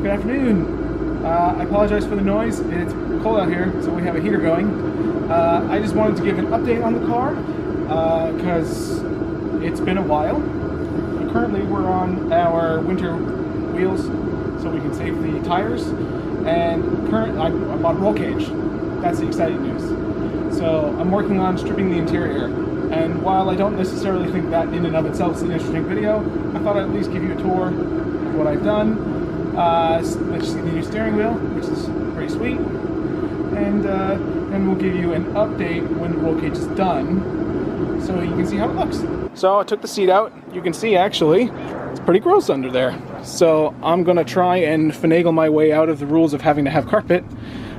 Good afternoon. I apologize for the noise. It's cold out here, so we have a heater going. I just wanted to give an update on the car because it's been a while. Currently, we're on our winter wheels, so we can save the tires. And I bought a roll cage. That's the exciting news. So I'm working on stripping the interior. And while I don't necessarily think that in and of itself is an interesting video, I thought I'd at least give you a tour of what I've done. Let's see the new steering wheel, which is pretty sweet. And then we'll give you an update when the roll cage is done, so you can see how it looks. So I took the seat out. You can see actually, it's pretty gross under there. So I'm gonna try and finagle my way out of the rules of having to have carpet,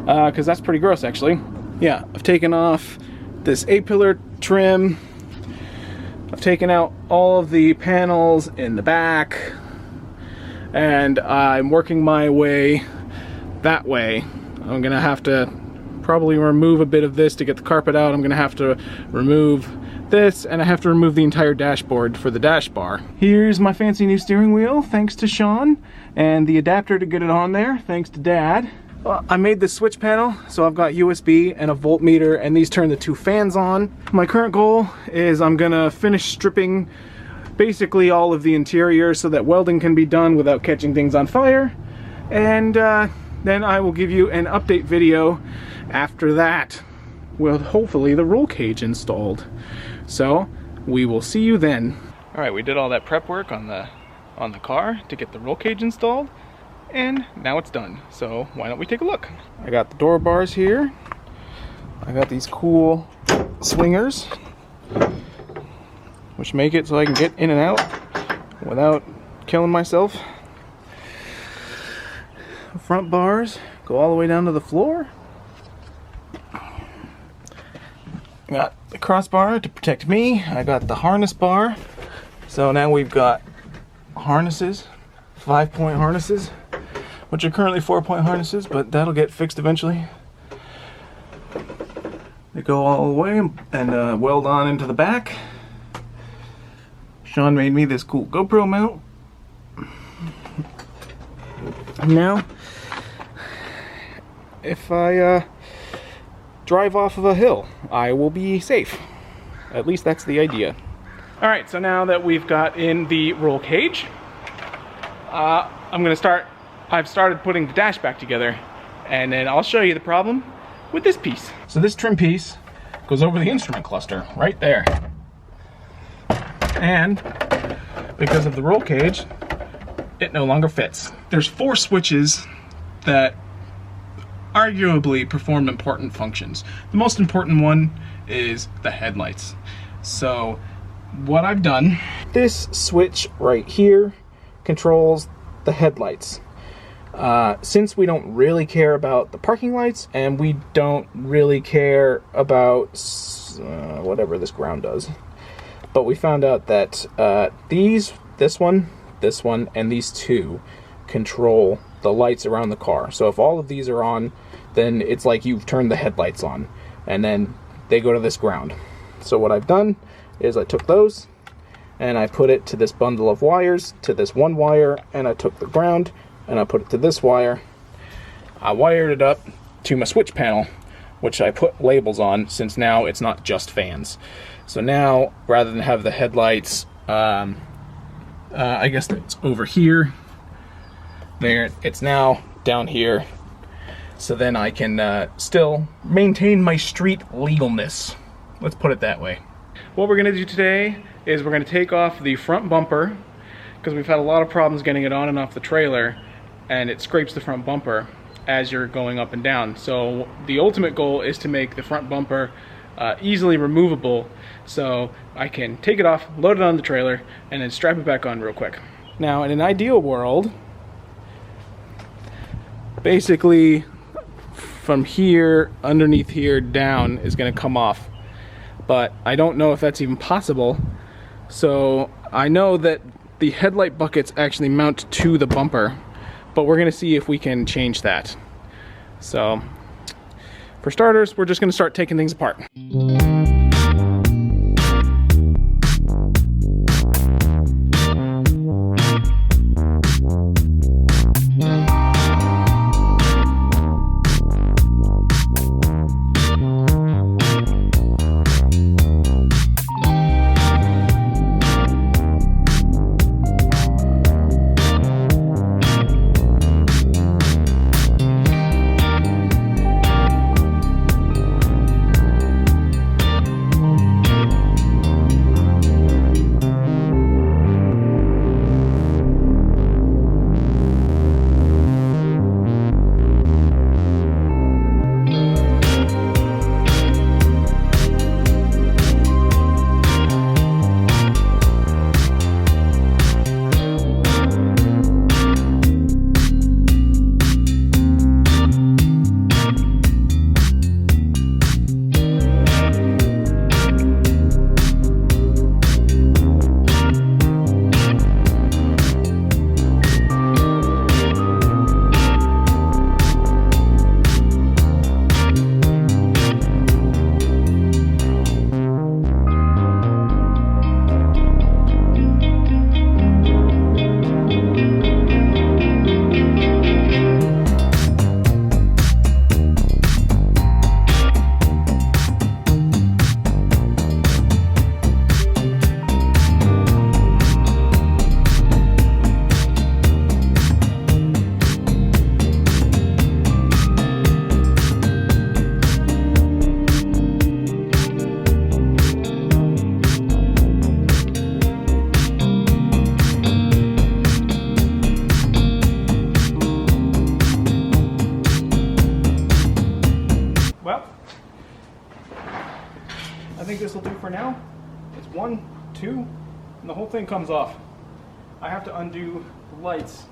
because that's pretty gross actually. Yeah, I've taken off this A-pillar trim. I've taken out all of the panels in the back, and I'm working my way that way. I'm gonna have to probably remove a bit of this to get the carpet out. I'm gonna have to remove this, and I have to remove the entire dashboard for the dash bar. Here's my fancy new steering wheel, thanks to Sean, and the adapter to get it on there, thanks to Dad. Well, I made this switch panel, so I've got USB and a voltmeter, and these turn the two fans on. My current goal is I'm gonna finish stripping basically all of the interior so that welding can be done without catching things on fire, and then I will give you an update video after that with hopefully the roll cage installed. So we will see you then. All right, we did all that prep work on the car to get the roll cage installed, and now it's done. So why don't we take a look? I got the door bars here. I got these cool swingers, which make it so I can get in and out without killing myself. The front bars go all the way down to the floor. Got the crossbar to protect me. I got the harness bar. So now we've got harnesses, 5-point harnesses, which are currently 4-point harnesses, but that'll get fixed eventually. They go all the way and weld on into the back. Sean made me this cool GoPro mount. And now, if I drive off of a hill, I will be safe. At least that's the idea. All right, so now that we've got in the roll cage, I've started putting the dash back together, and then I'll show you the problem with this piece. So this trim piece goes over the instrument cluster right there. And because of the roll cage, it no longer fits. There's 4 switches that arguably perform important functions. The most important one is the headlights. So what I've done, this switch right here controls the headlights. Since we don't really care about the parking lights, and we don't really care about whatever this ground does, but we found out that this one, and these 2 control the lights around the car. So if all of these are on, then it's like you've turned the headlights on, and then they go to this ground. So what I've done is I took those and I put it to this bundle of wires, to this one wire, and I took the ground and I put it to this wire. I wired it up to my switch panel, which I put labels on, since now it's not just fans. So now, rather than have the headlights, I guess it's over here, there, it's now down here. So then I can still maintain my street legalness. Let's put it that way. What we're gonna do today is we're gonna take off the front bumper, because we've had a lot of problems getting it on and off the trailer, and it scrapes the front bumper as you're going up and down. So the ultimate goal is to make the front bumper easily removable, so I can take it off, load it on the trailer, and then strap it back on real quick. Now, in an ideal world, basically from here, underneath here, down is going to come off. But I don't know if that's even possible. So I know that the headlight buckets actually mount to the bumper, but we're going to see if we can change that. So for starters, we're just going to start taking things apart. think this will do for now. It's 1, 2, and the whole thing comes off. I have to undo the lights,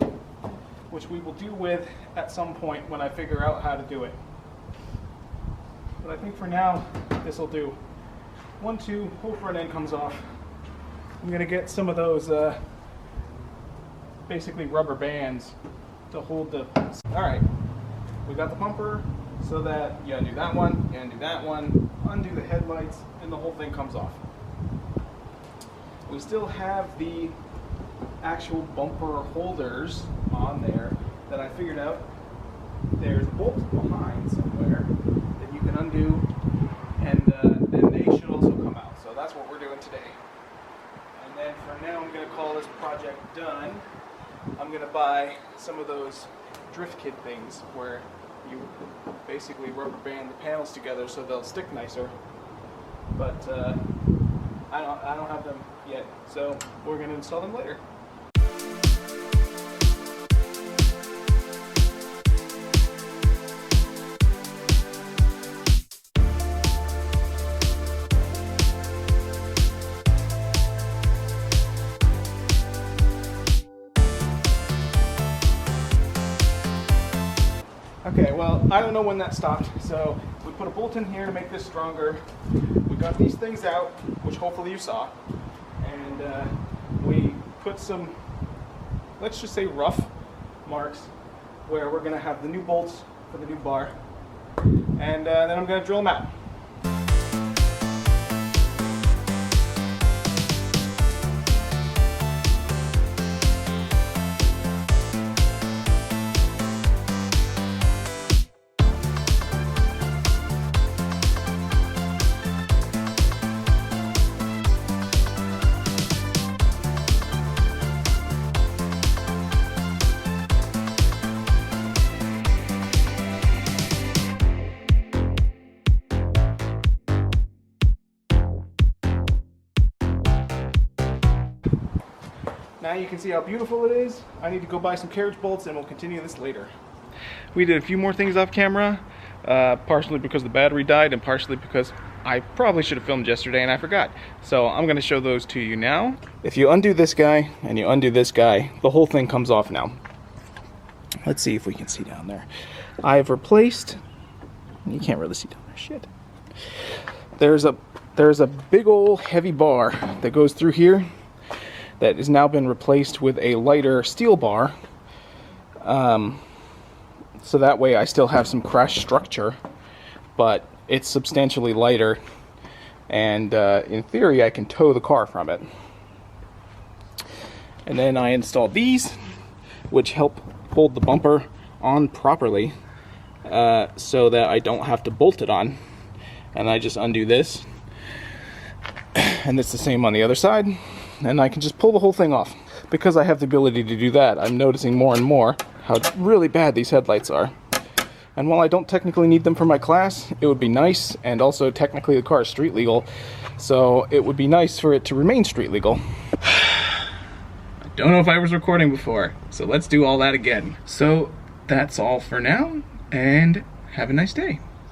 which we will deal with at some point when I figure out how to do it. But I think for now, this will do. 1, 2, whole front end comes off. I'm gonna get some of those basically rubber bands to hold the... All right, we got the bumper so that you undo that one, you undo that one, undo the headlights, and the whole thing comes off. We still have the actual bumper holders on there that I figured out. There's bolts behind somewhere that you can undo, and they should also come out. So that's what we're doing today. And then for now, I'm going to call this project done. I'm going to buy some of those drift kit things where you basically rubber band the panels together so they'll stick nicer. But I don't have them yet, so we're going to install them later. Okay, well, I don't know when that stopped, so we put a bolt in here to make this stronger. We got these things out, which hopefully you saw, and we put some, let's just say rough marks, where we're going to have the new bolts for the new bar, and then I'm going to drill them out. Now you can see how beautiful it is. I need to go buy some carriage bolts and we'll continue this later. We did a few more things off camera, partially because the battery died and partially because I probably should have filmed yesterday and I forgot. So I'm going to show those to you now. If you undo this guy and you undo this guy, the whole thing comes off now. Let's see if we can see down there. I've replaced, you can't really see down there, shit. There's a big old heavy bar that goes through here that has now been replaced with a lighter steel bar. So that way I still have some crash structure, but it's substantially lighter, and in theory I can tow the car from it. And then I installed these, which help hold the bumper on properly, so that I don't have to bolt it on. And I just undo this, and it's the same on the other side, and I can just pull the whole thing off. Because I have the ability to do that, I'm noticing more and more how really bad these headlights are. And while I don't technically need them for my class, it would be nice, and also technically the car is street legal, so it would be nice for it to remain street legal. I don't know if I was recording before, so let's do all that again. So that's all for now, and have a nice day.